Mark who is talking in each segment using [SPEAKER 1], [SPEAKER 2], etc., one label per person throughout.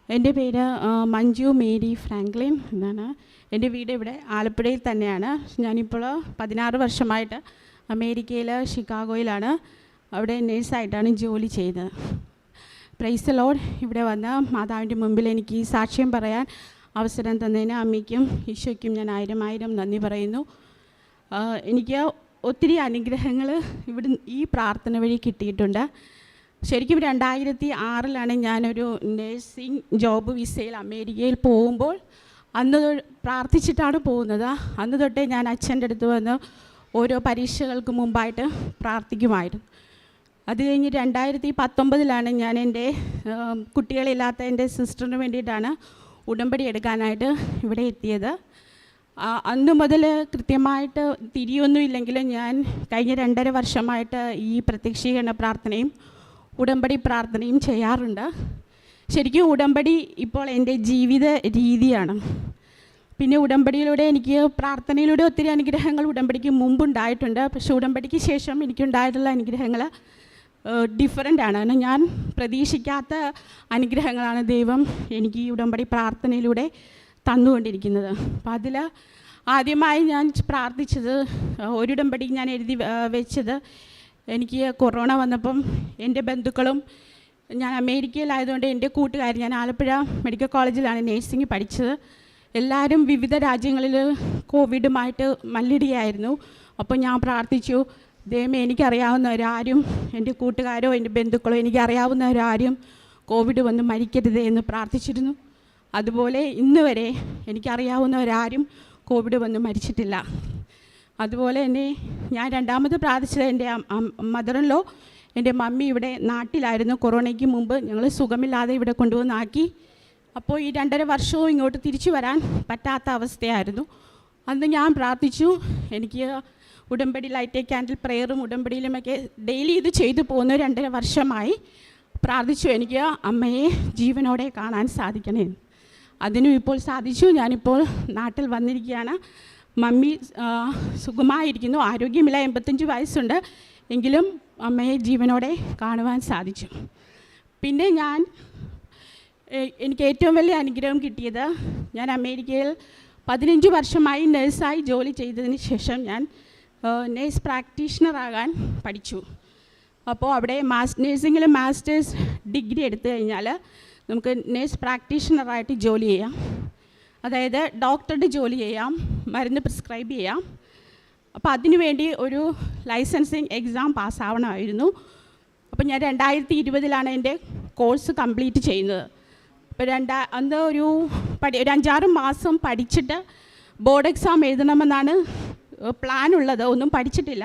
[SPEAKER 1] എൻ്റെ പേര് Manju Mary Franklin എന്നാണ്. എൻ്റെ വീട് ഇവിടെ ആലപ്പുഴയിൽ തന്നെയാണ്. ഞാനിപ്പോൾ 16 വർഷമായിട്ട് അമേരിക്കയിൽ ഷിക്കാഗോയിലാണ്. അവിടെ നേഴ്സായിട്ടാണ് ജോലി ചെയ്തത്. Praise the Lord. ഇവിടെ വന്ന് മാതാവിൻ്റെ മുമ്പിൽ എനിക്ക് ഈ സാക്ഷ്യം പറയാൻ അവസരം തന്നതിന് അമ്മയ്ക്കും ഈശോയ്ക്കും ഞാൻ ആയിരം നന്ദി പറയുന്നു. എനിക്ക് ഒത്തിരി അനുഗ്രഹങ്ങൾ ഇവിടെ ഈ പ്രാർത്ഥന വഴി കിട്ടിയിട്ടുണ്ട്. ശരിക്കും 2006 ഞാനൊരു നേഴ്സിംഗ് ജോബ് വിസയിൽ അമേരിക്കയിൽ പോകുമ്പോൾ അന്ന് പ്രാർത്ഥിച്ചിട്ടാണ് പോകുന്നത്. അന്ന് തൊട്ടേ ഞാൻ അച്ഛൻ്റെ അടുത്ത് വന്ന് ഓരോ പരീക്ഷകൾക്ക് മുമ്പായിട്ട് പ്രാർത്ഥിക്കുമായിരുന്നു. അത് കഴിഞ്ഞ് 2019 ഞാൻ എൻ്റെ കുട്ടികളില്ലാത്ത എൻ്റെ സിസ്റ്ററിന് വേണ്ടിയിട്ടാണ് ഉടമ്പടി എടുക്കാനായിട്ട് ഇവിടെ എത്തിയത്. അന്ന് മുതൽ കൃത്യമായിട്ട് തിരിയൊന്നുമില്ലെങ്കിലും ഞാൻ കഴിഞ്ഞ 2.5 വർഷമായിട്ട് ഈ പ്രത്യക്ഷീകരണ പ്രാർത്ഥനയും ഉടമ്പടി പ്രാർത്ഥനയും ചെയ്യാറുണ്ട്. ശരിക്കും ഉടമ്പടി ഇപ്പോൾ എൻ്റെ ജീവിത രീതിയാണ്. പിന്നെ ഉടമ്പടിയിലൂടെ എനിക്ക് പ്രാർത്ഥനയിലൂടെ ഒത്തിരി അനുഗ്രഹങ്ങൾ ഉടമ്പടിക്ക് മുമ്പുണ്ടായിട്ടുണ്ട്. പക്ഷേ ഉടമ്പടിക്ക് ശേഷം എനിക്കുണ്ടായിട്ടുള്ള അനുഗ്രഹങ്ങൾ ഡിഫറൻ്റാണ്. ഞാൻ പ്രതീക്ഷിക്കാത്ത അനുഗ്രഹങ്ങളാണ് ദൈവം എനിക്ക് ഈ ഉടമ്പടി പ്രാർത്ഥനയിലൂടെ തന്നുകൊണ്ടിരിക്കുന്നത്. അപ്പം അതിൽ ആദ്യമായി ഞാൻ പ്രാർത്ഥിച്ചത്, ഒരുടമ്പടി ഞാൻ എഴുതി വെച്ചത്, എനിക്ക് കൊറോണ വന്നപ്പം എൻ്റെ ബന്ധുക്കളും, ഞാൻ അമേരിക്കയിലായതുകൊണ്ട് എൻ്റെ കൂട്ടുകാർ, ഞാൻ ആലപ്പുഴ മെഡിക്കൽ കോളേജിലാണ് നേഴ്സിംഗ് പഠിച്ചത്, എല്ലാവരും വിവിധ രാജ്യങ്ങളിൽ കോവിഡുമായിട്ട് മല്ലിടിയായിരുന്നു. അപ്പോൾ ഞാൻ പ്രാർത്ഥിച്ചു, ദൈവമേ എനിക്കറിയാവുന്നവരാരും, എൻ്റെ കൂട്ടുകാരോ എൻ്റെ ബന്ധുക്കളോ എനിക്കറിയാവുന്നവരാരും കോവിഡ് വന്ന് മരിക്കരുത് എന്ന് പ്രാർത്ഥിച്ചിരുന്നു. അതുപോലെ ഇന്ന് വരെ എനിക്കറിയാവുന്നവരാരും കോവിഡ് വന്ന് മരിച്ചിട്ടില്ല. അതുപോലെ തന്നെ ഞാൻ രണ്ടാമത് പ്രാർത്ഥിച്ചത്, എൻ്റെ മദറിൻലോ, എൻ്റെ മമ്മി ഇവിടെ നാട്ടിലായിരുന്നു. കൊറോണയ്ക്ക് മുമ്പ് ഞങ്ങൾ സുഖമില്ലാതെ ഇവിടെ കൊണ്ടുവന്നാക്കി. അപ്പോൾ ഈ 2.5 വർഷവും ഇങ്ങോട്ട് തിരിച്ചു വരാൻ പറ്റാത്ത അവസ്ഥയായിരുന്നു. അന്ന് ഞാൻ പ്രാർത്ഥിച്ചു, എനിക്ക് ഉടമ്പടി ലൈറ്റ് എ ക്യാൻഡിൽ പ്രെയറും ഉടമ്പടിയിലുമൊക്കെ ഡെയിലി ഇത് ചെയ്തു പോകുന്ന 2.5 വർഷമായി പ്രാർത്ഥിച്ചു, എനിക്ക് അമ്മയെ ജീവനോടെ കാണാൻ സാധിക്കണേ. അതിനും ഇപ്പോൾ സാധിച്ചു. ഞാനിപ്പോൾ നാട്ടിൽ വന്നിരിക്കുകയാണ്. മമ്മി സുഖമായിരിക്കുന്നു, ആരോഗ്യമില്ല, 85 വയസ്സുണ്ട്, എങ്കിലും അമ്മയെ ജീവനോടെ കാണുവാൻ സാധിച്ചു. പിന്നെ എനിക്ക് ഏറ്റവും വലിയ അനുഗ്രഹം കിട്ടിയത്, ഞാൻ അമേരിക്കയിൽ 15 വർഷമായി നഴ്സായി ജോലി ചെയ്തതിന് ശേഷം ഞാൻ നേഴ്സ് പ്രാക്ടീഷണറാകാൻ പഠിച്ചു. അപ്പോൾ അവിടെ നേഴ്സിങ്ങിൽ മാസ്റ്റേഴ്സ് ഡിഗ്രി എടുത്തു കഴിഞ്ഞാൽ നമുക്ക് നേഴ്സ് പ്രാക്ടീഷണറായിട്ട് ജോലി ചെയ്യാം. അതായത് ഡോക്ടറുടെ ജോലി ചെയ്യാം, മരുന്ന് പ്രിസ്ക്രൈബ് ചെയ്യാം. അപ്പോൾ അതിനുവേണ്ടി ഒരു ലൈസൻസിങ് എക്സാം പാസ്സാവണമായിരുന്നു. അപ്പോൾ ഞാൻ 2020 എൻ്റെ കോഴ്സ് കംപ്ലീറ്റ് ചെയ്യുന്നത്. അപ്പോൾ അന്ന് ഒരു 5-6 മാസം പഠിച്ചിട്ട് ബോർഡ് എക്സാം എഴുതണമെന്നാണ് പ്ലാൻ ഉള്ളത്. ഒന്നും പഠിച്ചിട്ടില്ല.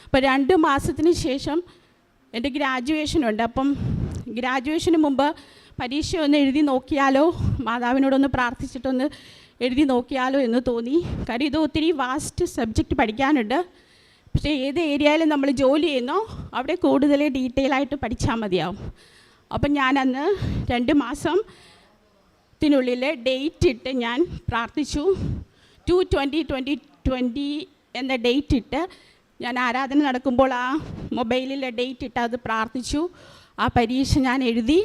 [SPEAKER 1] അപ്പോൾ 2 മാസത്തിന് ശേഷം എൻ്റെ ഗ്രാജുവേഷനുണ്ട്. അപ്പം ഗ്രാജുവേഷന് മുമ്പ് പരീക്ഷ ഒന്ന് എഴുതി നോക്കിയാലോ, മാതാവിനോടൊന്ന് പ്രാർത്ഥിച്ചിട്ടൊന്ന് എഴുതി നോക്കിയാലോ എന്ന് തോന്നി. കാര്യം ഇത് ഒത്തിരി വാസ്റ്റ് സബ്ജക്റ്റ് പഠിക്കാനുണ്ട്. പക്ഷേ ഏത് ഏരിയയിലും നമ്മൾ ജോലി ചെയ്യുന്നോ അവിടെ കൂടുതൽ ഡീറ്റെയിൽ ആയിട്ട് പഠിച്ചാൽ മതിയാവും. അപ്പം ഞാനന്ന് 2 മാസത്തിനുള്ളിൽ ഡേറ്റ് ഇട്ട് ഞാൻ പ്രാർത്ഥിച്ചു. 2/20/2020 എന്ന ഡേറ്റ് ഇട്ട് ഞാൻ ആരാധന നടക്കുമ്പോൾ ആ മൊബൈലിൽ ഡേറ്റ് ഇട്ട് അത് പ്രാർത്ഥിച്ചു. ആ പരീക്ഷ ഞാൻ എഴുതി.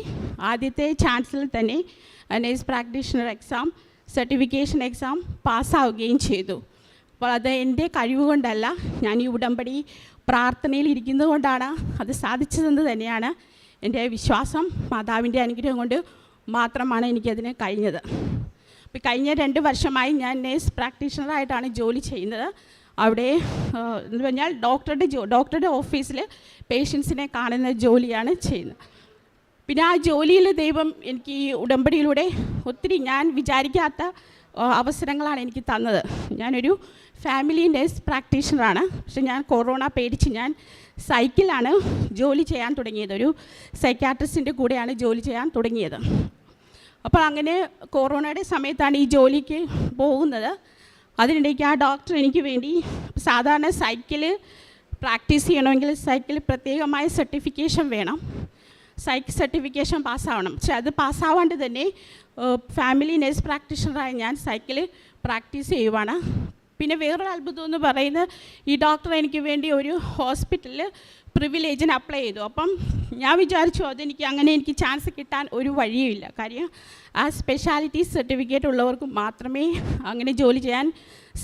[SPEAKER 1] ആദ്യത്തെ ചാൻസിൽ തന്നെ nurse practitioner exam, certification exam പാസ്സാവുകയും ചെയ്തു. അപ്പോൾ അത് എൻ്റെ കഴിവ് കൊണ്ടല്ല, ഞാൻ ഈ ഉടമ്പടി പ്രാർത്ഥനയിൽ ഇരിക്കുന്നത് കൊണ്ടാണ് അത് സാധിച്ചതെന്ന് തന്നെയാണ് എൻ്റെ വിശ്വാസം. മാതാവിൻ്റെ അനുഗ്രഹം കൊണ്ട് മാത്രമാണ് എനിക്കതിന് കഴിഞ്ഞത്. അപ്പോൾ കഴിഞ്ഞ 2 വർഷമായി ഞാൻ നേഴ്സ് പ്രാക്ടീഷണറായിട്ടാണ് ജോലി ചെയ്യുന്നത്. അവിടെ എന്ന് പറഞ്ഞാൽ ഡോക്ടറുടെ ഓഫീസിൽ പേഷ്യൻസിനെ കാണുന്ന ജോലിയാണ് ചെയ്യുന്നത്. പിന്നെ ആ ജോലിയിൽ ദൈവം എനിക്ക് ഈ ഉടമ്പടിയിലൂടെ ഒത്തിരി ഞാൻ വിചാരിക്കാത്ത അവസരങ്ങളാണ് എനിക്ക് തന്നത്. ഞാനൊരു ഫാമിലി നേഴ്സ് പ്രാക്ടീഷണറാണ്. പക്ഷെ ഞാൻ കൊറോണ പേടിച്ച് ഞാൻ സൈക്കിളാണ് ജോലി ചെയ്യാൻ തുടങ്ങിയത്. ഒരു സൈക്യാട്രിസ്റ്റിൻ്റെ കൂടെയാണ് ജോലി ചെയ്യാൻ തുടങ്ങിയത്. അപ്പോൾ അങ്ങനെ കൊറോണയുടെ സമയത്താണ് ഈ ജോലിക്ക് പോകുന്നത്. അതിനിടയ്ക്ക് ആ ഡോക്ടർ എനിക്ക് വേണ്ടി, സാധാരണ സൈക്കിൾ പ്രാക്ടീസ് ചെയ്യണമെങ്കിൽ സൈക്കിൾ പ്രത്യേകമായ സർട്ടിഫിക്കേഷൻ വേണം, സൈക്കിൾ സർട്ടിഫിക്കേഷൻ പാസ്സാവണം. പക്ഷെ അത് പാസ്സാവാണ്ട് തന്നെ ഫാമിലി നേഴ്സ് പ്രാക്ടീഷണറായി ഞാൻ സൈക്കിൾ പ്രാക്ടീസ് ചെയ്യുവാണ്. പിന്നെ വേറൊരു അത്ഭുതം എന്ന് പറയുന്നത്, ഈ ഡോക്ടർ എനിക്ക് വേണ്ടി ഒരു ഹോസ്പിറ്റലിൽ പ്രിവിലേജിന് അപ്ലൈ ചെയ്തു. അപ്പം ഞാൻ വിചാരിച്ചു അതെനിക്ക് അങ്ങനെ എനിക്ക് ചാൻസ് കിട്ടാൻ ഒരു വഴിയുമില്ല. കാര്യം ആ സ്പെഷ്യാലിറ്റി സർട്ടിഫിക്കറ്റ് ഉള്ളവർക്ക് മാത്രമേ അങ്ങനെ ജോലി ചെയ്യാൻ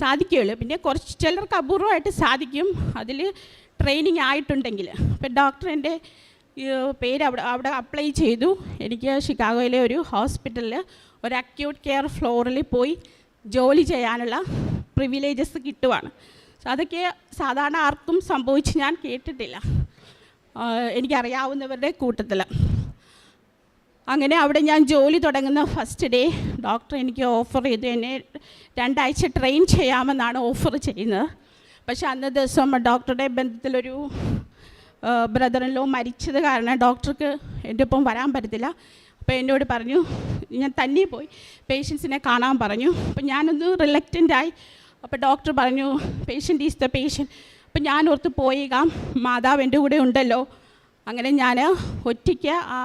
[SPEAKER 1] സാധിക്കുകയുള്ളൂ. പിന്നെ കുറച്ച് ചിലർക്ക് അപൂർവമായിട്ട് സാധിക്കും, അതിൽ ട്രെയിനിങ് ആയിട്ടുണ്ടെങ്കിൽ. അപ്പം ഡോക്ടർ എൻ്റെ പേര് അവിടെ അപ്ലൈ ചെയ്തു. എനിക്ക് ഷിക്കാഗോയിലെ ഒരു ഹോസ്പിറ്റലിൽ ഒരു അക്യൂട്ട് കെയർ ഫ്ലോറിൽ പോയി ജോലി ചെയ്യാനുള്ള പ്രിവിലേജസ് കിട്ടുവാണ്. അതൊക്കെ സാധാരണ ആർക്കും സംഭവിച്ച് ഞാൻ കേട്ടിട്ടില്ല, എനിക്കറിയാവുന്നവരുടെ കൂട്ടത്തിൽ. അങ്ങനെ അവിടെ ഞാൻ ജോലി തുടങ്ങുന്ന ഫസ്റ്റ് ഡേ ഡോക്ടർ എനിക്ക് ഓഫർ ചെയ്തു, എന്നെ 2 ആഴ്ച ട്രെയിൻ ചെയ്യാമെന്നാണ് ഓഫർ ചെയ്യുന്നത്. പക്ഷേ അന്ന ദിവസം ഡോക്ടറുടെ ബന്ധത്തിലൊരു ബ്രദറിലോ മരിച്ചത് കാരണം ഡോക്ടർക്ക് എൻ്റെ ഒപ്പം വരാൻ പറ്റത്തില്ല. അപ്പോൾ എന്നോട് പറഞ്ഞു ഞാൻ തന്നെ പോയി പേഷ്യൻസിനെ കാണാൻ പറഞ്ഞു. അപ്പോൾ ഞാനൊന്ന് റിലക്റ്റൻ്റായി. അപ്പോൾ ഡോക്ടർ പറഞ്ഞു പേഷ്യൻ്റ് ഈസ് ദ പേഷ്യൻ്റ്. അപ്പം ഞാൻ ഓർത്ത് പോയേക്കാം, മാതാവ് എൻ്റെ കൂടെ ഉണ്ടല്ലോ. അങ്ങനെ ഞാൻ ഒറ്റയ്ക്ക് ആ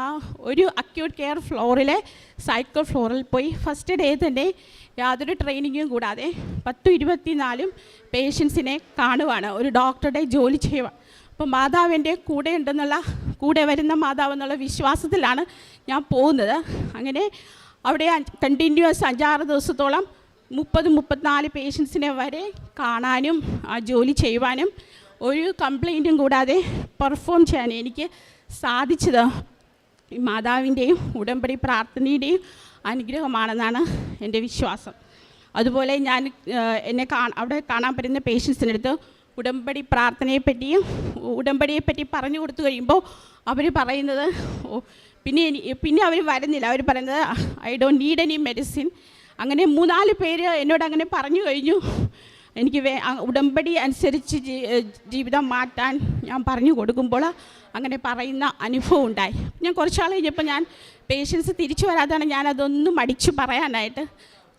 [SPEAKER 1] ഒരു അക്യൂട്ട് കെയർ ഫ്ലോറിലെ സൈക്കിൾ ഫ്ലോറിൽ പോയി ഫസ്റ്റ് ഡേ തന്നെ യാതൊരു ട്രെയിനിങ്ങും കൂടാതെ 10-24 പേഷ്യൻസിനെ കാണുവാണ്, ഒരു ഡോക്ടറുടെ ജോലി ചെയ്യുക. അപ്പോൾ മാതാവ് എൻ്റെ കൂടെ ഉണ്ടെന്നുള്ള, കൂടെ വരുന്ന മാതാവ് എന്നുള്ള വിശ്വാസത്തിലാണ് ഞാൻ പോകുന്നത്. അങ്ങനെ അവിടെ കണ്ടിന്യൂസ് 5-6 ദിവസത്തോളം 30-34 പേഷ്യൻസിനെ വരെ കാണാനും ആ ജോലി ചെയ്യുവാനും ഒരു കംപ്ലൈൻറ്റും കൂടാതെ പെർഫോം ചെയ്യാൻ എനിക്ക് സാധിച്ചത് മാതാവിൻ്റെയും ഉടമ്പടി പ്രാർത്ഥനയുടെയും അനുഗ്രഹമാണെന്നാണ് എൻ്റെ വിശ്വാസം. അതുപോലെ ഞാൻ അവിടെ കാണാൻ പറ്റുന്ന പേഷ്യൻസിൻ്റെ അടുത്ത് ഉടമ്പടി പ്രാർത്ഥനയെപ്പറ്റിയും ഉടമ്പടിയെപ്പറ്റി പറഞ്ഞു കൊടുത്തു കഴിയുമ്പോൾ അവർ പറയുന്നത് പിന്നെ അവർ വരുന്നില്ല. അവർ പറയുന്നത് I don't need any medicine. അങ്ങനെ 3-4 പേര് എന്നോട് അങ്ങനെ പറഞ്ഞു കഴിഞ്ഞു. എനിക്ക് ഉടമ്പടി അനുസരിച്ച് ജീവിതം മാറ്റാൻ ഞാൻ പറഞ്ഞു കൊടുക്കുമ്പോൾ അങ്ങനെ പറയുന്ന അനുഭവം ഉണ്ടായി. ഞാൻ കുറച്ചാൾ കഴിഞ്ഞപ്പോൾ ഞാൻ പേഷ്യൻസ് തിരിച്ചു വരാതാണ് ഞാനതൊന്നും മടിച്ചു പറയാനായിട്ട്.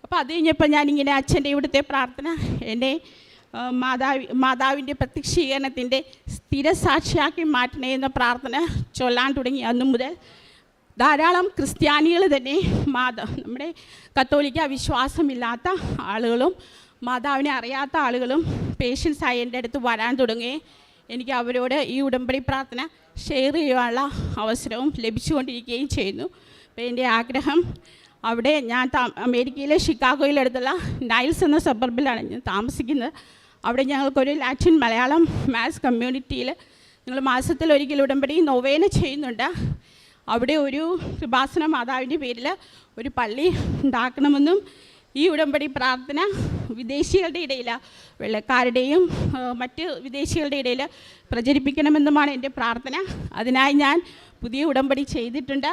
[SPEAKER 1] അപ്പോൾ അത് കഴിഞ്ഞപ്പോൾ ഞാനിങ്ങനെ അച്ഛൻ്റെ ഇവിടുത്തെ പ്രാർത്ഥന എന്നെ മാതാവിൻ്റെ പ്രത്യക്ഷീകരണത്തിൻ്റെ സ്ഥിരസാക്ഷിയാക്കി മാറ്റണേ എന്ന പ്രാർത്ഥന ചൊല്ലാൻ തുടങ്ങി. അന്നു മുതൽ ധാരാളം ക്രിസ്ത്യാനികൾ തന്നെ നമ്മുടെ കത്തോലിക്ക വിശ്വാസമില്ലാത്ത ആളുകളും മാതാവിനെ അറിയാത്ത ആളുകളും പേഷ്യൻസായി എൻ്റെ അടുത്ത് വരാൻ തുടങ്ങി. എനിക്ക് അവരോട് ഈ ഉടമ്പടി പ്രാർത്ഥന ഷെയർ ചെയ്യാനുള്ള അവസരവും ലഭിച്ചുകൊണ്ടിരിക്കുകയും ചെയ്യുന്നു. അപ്പോൾ എൻ്റെ ആഗ്രഹം അവിടെ ഞാൻ അമേരിക്കയിലെ ഷിക്കാഗോയിലടുത്തുള്ള നൈൽസ് എന്ന സബർബിലാണ് ഞാൻ താമസിക്കുന്നത്. അവിടെ ഞങ്ങൾക്കൊരു ലാറ്റിൻ മലയാളം മാസ് കമ്മ്യൂണിറ്റിയിൽ ഞങ്ങൾ മാസത്തിലൊരിക്കൽ ഉടമ്പടി നൊവേന ചെയ്യുന്നുണ്ട്. അവിടെ ഒരു കൃപാസന മാതാവിൻ്റെ പേരിൽ ഒരു പള്ളി ഉണ്ടാക്കണമെന്നും ഈ ഉടമ്പടി പ്രാർത്ഥന വിദേശികളുടെ ഇടയിൽ, വെള്ളക്കാരുടെയും മറ്റ് വിദേശികളുടെ ഇടയിൽ പ്രചരിപ്പിക്കണമെന്നുമാണ് എൻ്റെ പ്രാർത്ഥന. അതിനായി ഞാൻ പുതിയ ഉടമ്പടി ചെയ്തിട്ടുണ്ട്.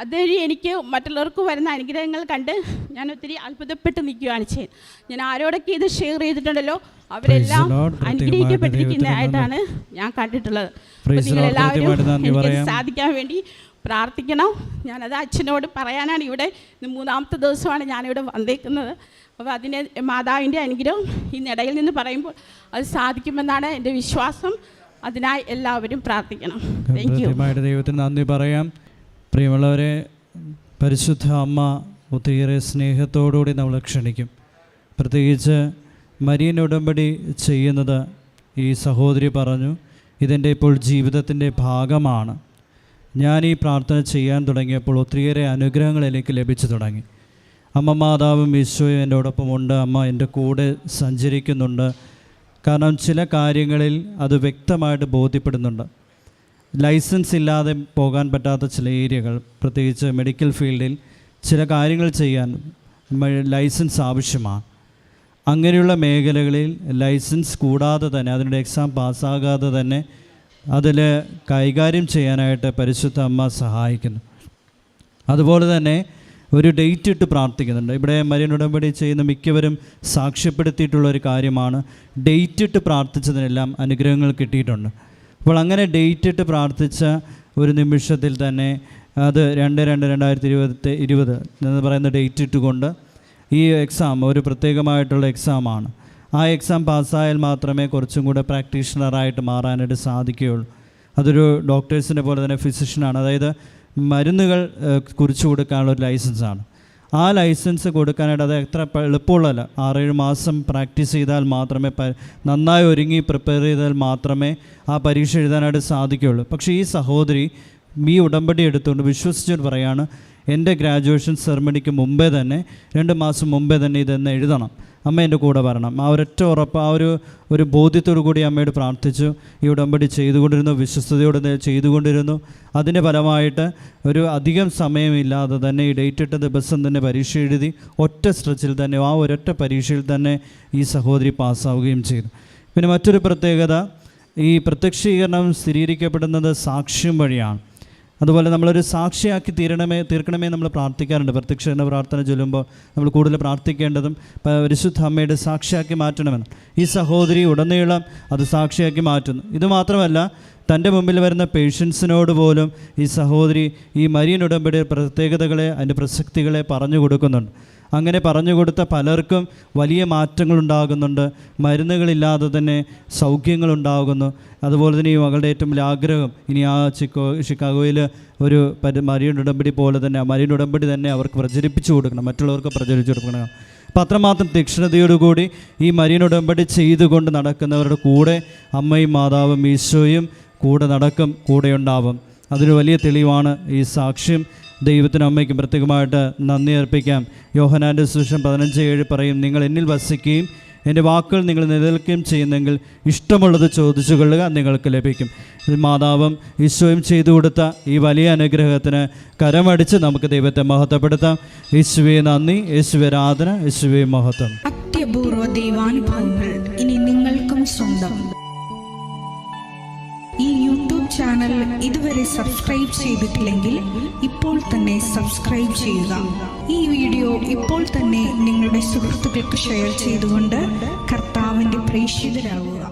[SPEAKER 1] അതുവഴി എനിക്ക് മറ്റുള്ളവർക്ക് വരുന്ന അനുഗ്രഹങ്ങൾ കണ്ട് ഞാൻ ഒത്തിരി അത്ഭുതപ്പെട്ട് നിൽക്കുകയാണ് ചെയ്യുന്നത്. ഞാൻ ആരോടൊക്കെ ഇത് ഷെയർ ചെയ്തിട്ടുണ്ടല്ലോ അവരെല്ലാം അനുഗ്രഹിക്കപ്പെട്ടിരിക്കുന്നതായിട്ടാണ് ഞാൻ കണ്ടിട്ടുള്ളത്. നിങ്ങളെല്ലാവരും എനിക്ക് സാധിക്കാൻ വേണ്ടി പ്രാർത്ഥിക്കണം. ഞാനത് അച്ഛനോട് പറയാനാണ് ഇവിടെ 3-ാമത്തെ ദിവസമാണ് ഞാനിവിടെ വന്നേക്കുന്നത്. അപ്പോൾ അതിന് മാതാവിൻ്റെ അനുഗ്രഹം ഇന്നിടയിൽ നിന്ന് പറയുമ്പോൾ അത് സാധിക്കുമെന്നാണ് എൻ്റെ വിശ്വാസം. അതിനായി എല്ലാവരും പ്രാർത്ഥിക്കണം. Thank you.
[SPEAKER 2] ദൈവത്തിന് നന്ദി പറയാം. പ്രിയമുള്ളവരെ, പരിശുദ്ധ അമ്മ ഒത്തിരിയേറെ സ്നേഹത്തോടുകൂടി നമ്മൾ ക്ഷണിക്കും. പ്രത്യേകിച്ച് മരിയൻ ഉടമ്പടി ചെയ്യുന്നത് ഈ സഹോദരി പറഞ്ഞു, ഇതെൻ്റെ ഇപ്പോൾ ജീവിതത്തിൻ്റെ ഭാഗമാണ്. ഞാൻ ഈ പ്രാർത്ഥന ചെയ്യാൻ തുടങ്ങിയപ്പോൾ ഒത്തിരിയേറെ അനുഗ്രഹങ്ങൾ എനിക്ക് ലഭിച്ചു തുടങ്ങി. അമ്മ മാതാവും ഈശോയും എന്നോടൊപ്പമുണ്ട്, അമ്മ എൻ്റെ കൂടെ സഞ്ചരിക്കുന്നുണ്ട്. കാരണം ചില കാര്യങ്ങളിൽ അത് വ്യക്തമായിട്ട് ബോധ്യപ്പെടുന്നുണ്ട്. ലൈസൻസ് ഇല്ലാതെ പോകാൻ പറ്റാത്ത ചില ഏരിയകൾ, പ്രത്യേകിച്ച് മെഡിക്കൽ ഫീൽഡിൽ ചില കാര്യങ്ങൾ ചെയ്യാൻ ലൈസൻസ് ആവശ്യമാണ്. അങ്ങനെയുള്ള മേഖലകളിൽ ലൈസൻസ് കൂടാതെ തന്നെ, അതിൻ്റെ എക്സാം പാസ്സാകാതെ തന്നെ അതിൽ കൈകാര്യം ചെയ്യാനായിട്ട് പരിശുദ്ധ അമ്മ സഹായിക്കുന്നു. അതുപോലെ തന്നെ ഒരു ഡേറ്റ് ഇട്ട് പ്രാർത്ഥിക്കുന്നുണ്ട്. ഇവിടെ മരിയൻ ഉടമ്പടി ചെയ്യുന്ന മിക്കവരും സാക്ഷ്യപ്പെടുത്തിയിട്ടുള്ളൊരു കാര്യമാണ്, ഡേറ്റ് ഇട്ട് പ്രാർത്ഥിച്ചതിനെല്ലാം അനുഗ്രഹങ്ങൾ കിട്ടിയിട്ടുണ്ട്. അപ്പോൾ അങ്ങനെ ഡേറ്റ് ഇട്ട് പ്രാർത്ഥിച്ച ഒരു നിമിഷത്തിൽ തന്നെ അത് 2/2/2020 എന്ന് പറയുന്ന ഡേറ്റ് ഇട്ടുകൊണ്ട് ഈ എക്സാം ഒരു പ്രത്യേകമായിട്ടുള്ള എക്സാമാണ്. ആ എക്സാം പാസ്സായാൽ മാത്രമേ കുറച്ചും കൂടെ പ്രാക്ടീഷണറായിട്ട് മാറാനായിട്ട് സാധിക്കുകയുള്ളൂ. അതൊരു ഡോക്ടേഴ്സിനെ പോലെ തന്നെ ഫിസിഷ്യനാണ്, അതായത് മരുന്നുകൾ കുറിച്ചു കൊടുക്കാനുള്ള ഒരു ലൈസൻസാണ്. ആ ലൈസൻസ് കൊടുക്കാനായിട്ട് അത് എത്ര എളുപ്പമുള്ളതല്ല. 6-7 മാസം പ്രാക്ടീസ് ചെയ്താൽ മാത്രമേ, നന്നായി ഒരുങ്ങി പ്രിപ്പയർ ചെയ്താൽ മാത്രമേ ആ പരീക്ഷ എഴുതാനായിട്ട് സാധിക്കുകയുള്ളൂ. പക്ഷേ ഈ സഹോദരി ഈ ഉടമ്പടി എടുത്തുകൊണ്ട് വിശ്വസിച്ചുകൊണ്ട് പറയാണ്, എൻ്റെ ഗ്രാജുവേഷൻ സെറമണിക്ക് മുമ്പേ തന്നെ 2 മാസം മുമ്പേ തന്നെ ഇതെന്ന് എഴുതണം, അമ്മ എൻ്റെ കൂടെ വരണം. ആ ഒരൊറ്റ ഉറപ്പ്, ആ ഒരു ബോധ്യത്തോടു കൂടി അമ്മയോട് പ്രാർത്ഥിച്ചു. ഈ ഉടമ്പടി ചെയ്തുകൊണ്ടിരുന്നു, വിശ്വസ്തയോടെ ചെയ്തുകൊണ്ടിരുന്നു. അതിൻ്റെ ഫലമായിട്ട് ഒരു അധികം സമയമില്ലാതെ തന്നെ ഈ ഡേറ്റ് ഇട്ട ദിവസം തന്നെ പരീക്ഷ എഴുതി. ഒറ്റ സ്ട്രെച്ചിൽ തന്നെ, ആ ഒരൊറ്റ പരീക്ഷയിൽ തന്നെ ഈ സഹോദരി പാസ്സാവുകയും ചെയ്തു. പിന്നെ മറ്റൊരു പ്രത്യേകത, ഈ പ്രത്യക്ഷീകരണം സ്ഥിരീകരിക്കപ്പെടുന്നത് സാക്ഷ്യം വഴിയാണ്. അതുപോലെ നമ്മളൊരു സാക്ഷിയാക്കി തീർക്കണമേ നമ്മൾ പ്രാർത്ഥിക്കാറുണ്ട്. പ്രത്യക്ഷീകരണ പ്രാർത്ഥന ചൊല്ലുമ്പോൾ നമ്മൾ കൂടുതൽ പ്രാർത്ഥിക്കേണ്ടതും പരിശുദ്ധ അമ്മയുടെ സാക്ഷിയാക്കി മാറ്റണമെന്ന്. ഈ സഹോദരി ഉടനീളം അത് സാക്ഷിയാക്കി മാറ്റുന്നു. ഇതുമാത്രമല്ല, തൻ്റെ മുമ്പിൽ വരുന്ന പേഷ്യൻസിനോട് പോലും ഈ സഹോദരി ഈ മരിയൻ ഉടമ്പടിയുടെ പ്രത്യേകതകളെ, അതിൻ്റെ പ്രസക്തികളെ പറഞ്ഞു കൊടുക്കുന്നുണ്ട്. അങ്ങനെ പറഞ്ഞു കൊടുത്ത പലർക്കും വലിയ മാറ്റങ്ങളുണ്ടാകുന്നുണ്ട്. മരുന്നുകളില്ലാതെ തന്നെ സൗഖ്യങ്ങളുണ്ടാകുന്നു. അതുപോലെ തന്നെ ഈ മകളുടെ ഏറ്റവും വലിയ ആഗ്രഹം, ഇനി ആ ഷിക്കാഗോയിൽ ഒരു മരിയൻ ഉടമ്പടി പോലെ തന്നെ, മരിയൻ ഉടമ്പടി തന്നെ അവർക്ക് പ്രചരിപ്പിച്ചു കൊടുക്കണം, മറ്റുള്ളവർക്ക് പ്രചരിപ്പിച്ചു കൊടുക്കണം. അപ്പം അത്രമാത്രം തീക്ഷ്ണതയോടുകൂടി ഈ മരിയൻ ഉടമ്പടി ചെയ്തുകൊണ്ട് നടക്കുന്നവരുടെ കൂടെ അമ്മയും മാതാവും ഈശോയും കൂടെ നടക്കും, കൂടെയുണ്ടാവും. അതൊരു വലിയ തെളിവാണ് ഈ സാക്ഷ്യം. ദൈവത്തിനും അമ്മയ്ക്കും പ്രത്യേകമായിട്ട് നന്ദി അർപ്പിക്കാം. യോഹന്നാൻ്റെ സുവിശേഷം 15:7 പറയും, നിങ്ങൾ എന്നിൽ വസിക്കുകയും എൻ്റെ വാക്കുകൾ നിങ്ങൾ നിലനിൽക്കുകയും ചെയ്യുന്നെങ്കിൽ ഇഷ്ടമുള്ളത് ചോദിച്ചു കൊള്ളുക, നിങ്ങൾക്ക് ലഭിക്കും. മാതാവും ഈശോയും ചെയ്തു കൊടുത്ത ഈ വലിയ അനുഗ്രഹത്തിന് കരമടിച്ച് നമുക്ക് ദൈവത്തെ മഹത്വപ്പെടുത്താം. യേശുവേ നന്ദി, യേശുവേ ആരാധന, യേശുവേ മഹത്വം.
[SPEAKER 3] അത്യപൂർവ ദൈവാനുഭവങ്ങൾ ഇനി നിങ്ങൾക്കും സ്വന്തം. ഈ യൂട്യൂബ് ചാനൽ ഇതുവരെ സബ്സ്ക്രൈബ് ചെയ്തിട്ടില്ലെങ്കിൽ ഇപ്പോൾ തന്നെ സബ്സ്ക്രൈബ് ചെയ്യുക. ഈ വീഡിയോ ഇപ്പോൾ തന്നെ നിങ്ങളുടെ സുഹൃത്തുക്കൾക്ക് ഷെയർ ചെയ്തുകൊണ്ട് കർത്താവിൻ്റെ പ്രേക്ഷിതരാകുക.